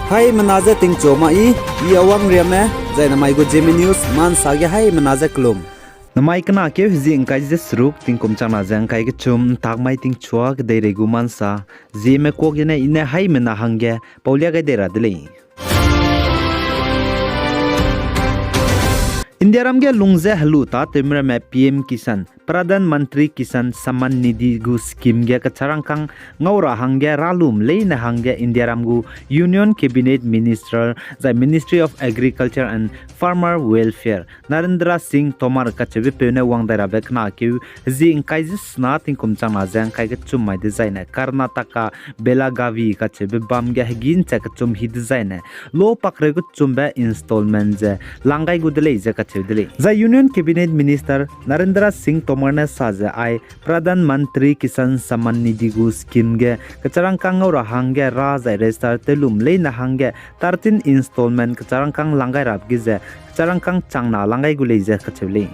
Hai menaza ting choma I awang riame zai namai go Zeme news man sage hai menaza klum. Namai kana ke hizi ingkai jes ruk ting kumchang na jang kai ke chum tak mai ting chua ke dei regu mansa Zeme ko gene ine hai mena hangge paulia ga dera dele India ram ge lungze halu ta temra me PM Kisaan Pradhan Mantri Kisaan Samman Nidhi gu scheme ge kacharang kang ngaura hangge ralum leina hangge India ram gu Union Cabinet Minister the Ministry of Agriculture and Farmer Welfare Narendra Singh Tomar kachebe pene wang dara bekna ke zi ingkai jis na ting kumchang na jang kai ge chum mai design Karnataka Belagavi kachebe bam ge higin chak chum hi design lo pakre gu chumbe installment je langai gu dele je The Union Cabinet Minister Narendra Singh Tomar ne saja ai Pradhan Mantri Kisaan Samman Nidhi gu scheme ge kacharang kang ngaura hangge raja register telum leina hangge 13 installment kacharang kang langai rap gi je kacharang kang changna langai gu leje kachele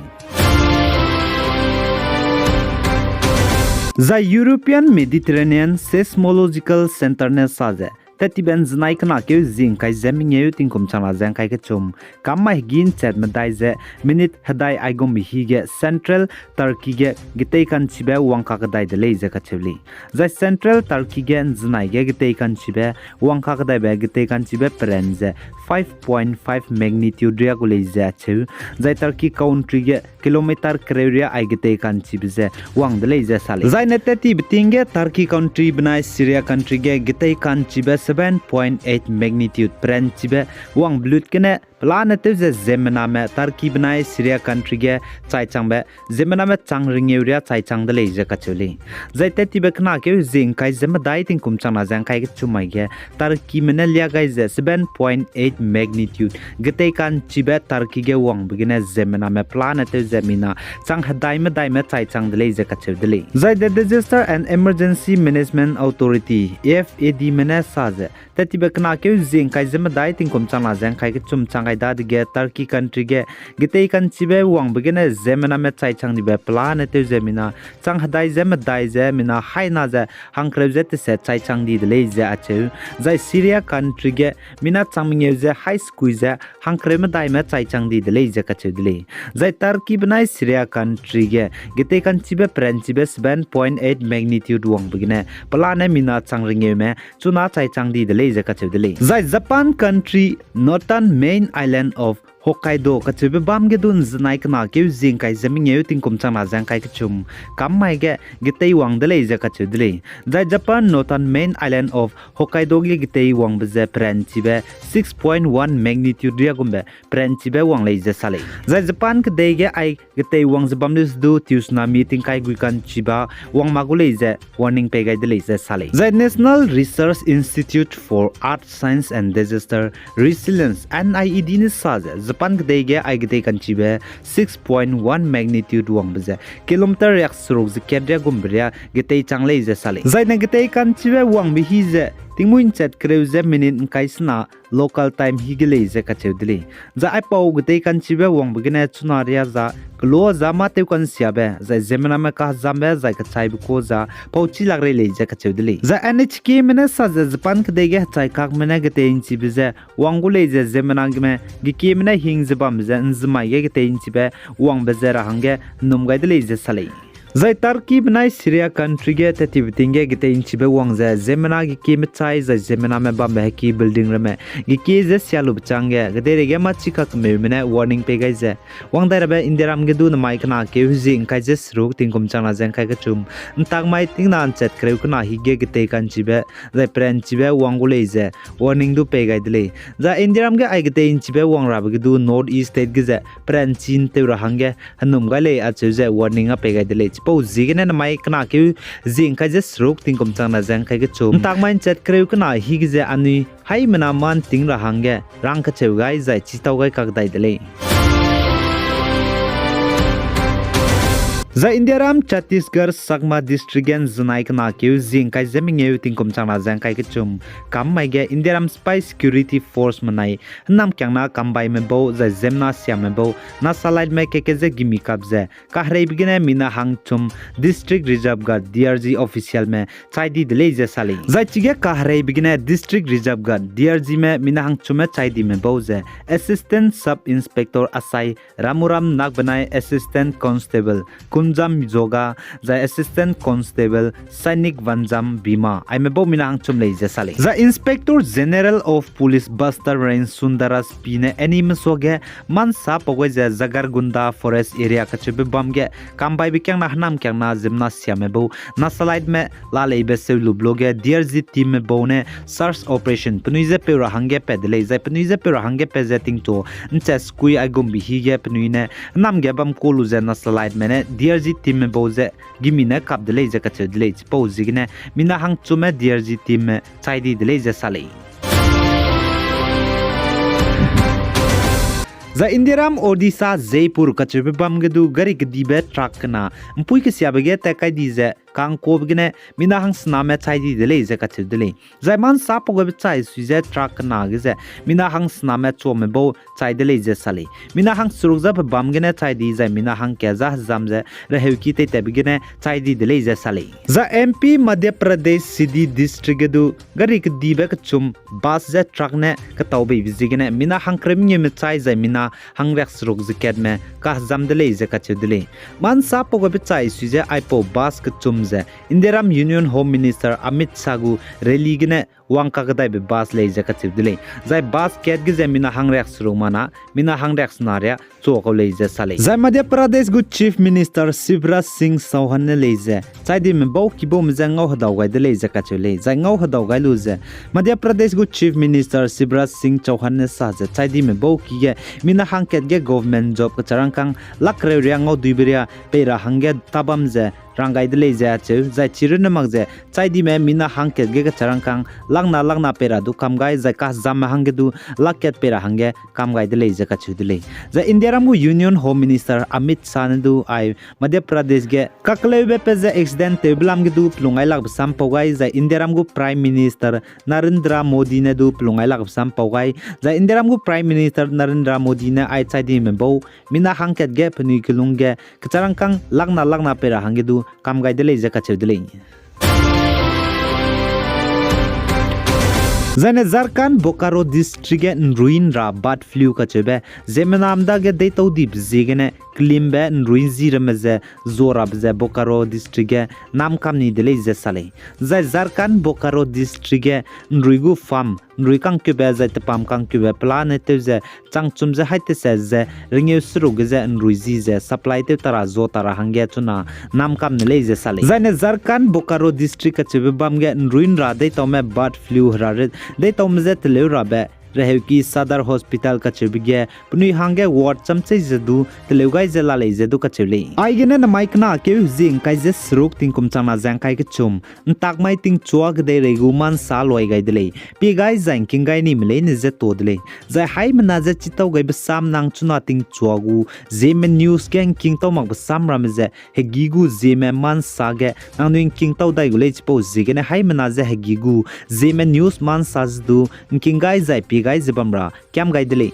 The European Mediterranean Seismological Center ne saja Tetiben znai kana ke zing kai zeming yu ting kum chana jang kai ke chum kamma higin chat madai je minute hadai aigom hi ge Central Turkey ge gitei kan chibe wangka ka dai de le je ka chevli the Central Turkey ge znai ge gitei kan chibe wangka ka dai be gitei kan chibe prenze 5.5 magnitude ria gule je chu the Turkey country ge kilometer area ai gitei kan chibe je wang de le je sale zai neteti bitinge Turkey country bnai Syria country ge gitei kan chibe 7.8 magnitude pren chibe wang blut kene planete je Zeme me Turkey bnai Syria country ge chai changbe Zeme me chang ring area chai chang de le je kachuli zaite tibe khna ke jing kai Zeme dai ting kum chang na jang kai ke chumai ge Turkey mena lia gai je 7.8 magnitude gete kan chibe Turkey ge wang bigine Zeme me planete Zemina chang hadai me dai me chai chang de le je kachuli zai the Disaster and Emergency Management Authority FAD mena Tetibe kana ke jing kai Zeme dai ting kum chang na jang kai ke chum chang da ge Turkey country ge gitei kan chibe wang begene Zeme me chai chang ni be plan te Zemina chang hadai Zeme dai Zemina hai na je hangkre je te se chai chang di le je achu zai Syria country ge mina changming je high school je hangkre me dai me chai chang di le je ka chu dile zai Turkey bnai Syria country ge gitei kan chibe pren chibe 7.8 magnitude wang begene plan mina chang ring me chuna chai chang di le je ka chu dile zai Japan country northern main island of Hokkaido kachebe bam ge dun znai kana ke jing kai zeming yu ting kum chang na jang kai ke chum kam mai ge gitei wang de le je ka chudle the Japan northern main island of Hokkaido ge gitei wang be je pren chibe 6.1 magnitude ria gumbe pren chibe wang le je sale the Japan ke de ge ai gitei wang zbam news du tsunami ting kai gui kan chiba wang magule je warning pe gai de le je sale the National Research Institute for Art Science and Disaster Resilience NIED ni sa Japan gdei ge ai gdei kan chibe 6.1 magnitude wang bze kilometer yak suruk je kedria gumbria gdei changle je sale zaina gdei kan chibe wang bi hi je tingmuin chat kreuze minute kaisna local time higile je ka chewdili za ai pau gdei kan chibe wang bigene chunaria za klo zama te kan siabe za Zemena me ka zambe za ka chai ko za pauchi lagre le je ka chewdili za NHK mena sa Japan gdei ge chai kak mena gdei chibe je wangule je Zemena me giki mena hing zbam je nzma ye gdei chibe wang bezera hange numgai de je sale Zai Turkey bnai Syria country ge tetibitinge gite inchibe wangza Zemena gi kim chai za Zemena me bambe ki building rame gi ki je sialu bchange gdere ge ma chika kme mena warning pe gai je wangda rabe indiram ge du na mai kana ke huji ingkai je sruk tingkum chana jeng kai ga chum ntang mai ting nan chat kreu kana hi ge gite kan chibe zai pren chibe wangule je warning du pe gai dile za indiram ge ai gite inchibe wang rabe ge du north east state ge je pren chin te ra hange hanum ga le a che je warning a pe gai dile pau zigene na mai kana ke zing ka je srok ting kom chang na jang kai ke chum tak main chat kreu kana hi ge je ani hai mana man ting ra hange rang ka cheu gai zai chi tau gai kak dai dele za indiaram Chhattisgarh sakma district gen znai kana ke jing kai zeming eu tingkom changna jang kai ke chum kam mai ge indiaram spy security force manai nam kyangna kambai me bo za zemna siam me bo na salai me ke je gimi kabze ka hrei bigine mina hang chum district reserve guard DRG official me chaidi dile je sali za chige ka hrei bigine district reserve guard DRG me mina hang chum me chaidi me bo je assistant sub inspector asai ramuram nak banai assistant constable kunjam joga za assistant constable sainik vanjam bima ai me bo mina hang chum le je sali za inspector general of police Buster Rain Sundaras pine enim soge man sa pogwe je Zagargunda forest area ka chebe bamge kambai bikyang na hanam kyang na zimna siame bo na slide me la leibe se lubloge DRG team me bo ne search operation pnuize pe rahange pedle za pnuize pe rahange pe zeting to nche skui agum bi hi ge pnuine nam ge bam kolu je na slide me ne DRG team me bo je gimine kap dele je ka chedle po zigne mina hang chume DRG team me chaidi dele je sale za indiaram odisha jaipur kachebe bamgedu gari gdibe truck na mpui ke siabege ta kai di je kang ko bgne mina hang sna me chai di dele je kachhe dele zaiman sa pogo be chai suije truck na ge je mina hang sna me chome bo chai dele je sali mina hang surugza bamgene chai di je mina hang ke za jamje rehew ki te te bgne chai di dele je sali za MP madhya pradesh sidi district du gari gdibe kachum bus je truck ne ka tawbe bizigene mina hang kremnye me chai je mina hang rex ruk ziket me ka jam dele je kachhe dele man sa pogo be chai suije aipo bus kachum Indiaram Union Home Minister Amit Sagu religine wangka gadai be bas le je kachib dile zai bas ket ge mina hangrex rumana mina hangrex naria choko le je sale zai Madhya Pradesh gu Chief Minister Shivraj Singh Chauhan ne le je chai di me bo ki bo me ngau hadaw gai de le je kachile zai ngau hadaw gai lu je Madhya Pradesh gu Chief Minister Shivraj Singh Chauhan ne sa je chai di me bo ki ge mina hangket ge government job ka charang kang lakre ria ngau duiberia pera hangge tabam je rangai de le je chu zai chirun mag je chai di me mina hangket ge ka charang kang langna pera du kamgai za ka jam hange du laket pera hange kamgai de le ka chudle za indiaram gu Union Home Minister Amit Shah du ai Madhya Pradesh ge kaklebe pe za accident teblam ge du plungai lag sam pogai za indiaram gu Prime Minister Narendra Modi ne du plungai lag sam pogai za indiaram gu Prime Minister Narendra Modi ne ai chai di me bo mina hangket ge phni kilung ge kacharang kang langna pera hange du kamgai de le ka chudle Zane Zarkan Bokaro district ruin ra bad flu kachebe zemenamda ge deitau dip zigene klimbe ruin ziremeze zorab ze Bokaro district nam kamni dele ze sale zai Zarkan Bokaro district ruigu farm ruikang kube ze tepam kang kube planet ze changchum ze haite se ze ringe sru ge ze ruizi ze supply te tara zo tara hangge chuna nam kamni le ze sale zane Zarkan Bokaro district kachebe bamge ruin ra deitau me bad flu ra they tomzet leurabe Rehki Sadar Hospital kachibige puni hange ward chamche zedu teleugai zelale zedu kachili aigene na maikna ke jing kai je sruk tingkum chama jang kai ke chum ntak mai ting chuak de reguman saloi gai dele pi gai jang king gai ni mle ne je to dele jai hai mna je chitau gai besam nang chuna ting chuagu Zeme news king king to mak besam ram je hegigu Zeme man sage nang ning king tau dai gule chipo zigene hai mna je hegigu Zeme news man saz du king gai jai pi gai zibamra kyam gai dele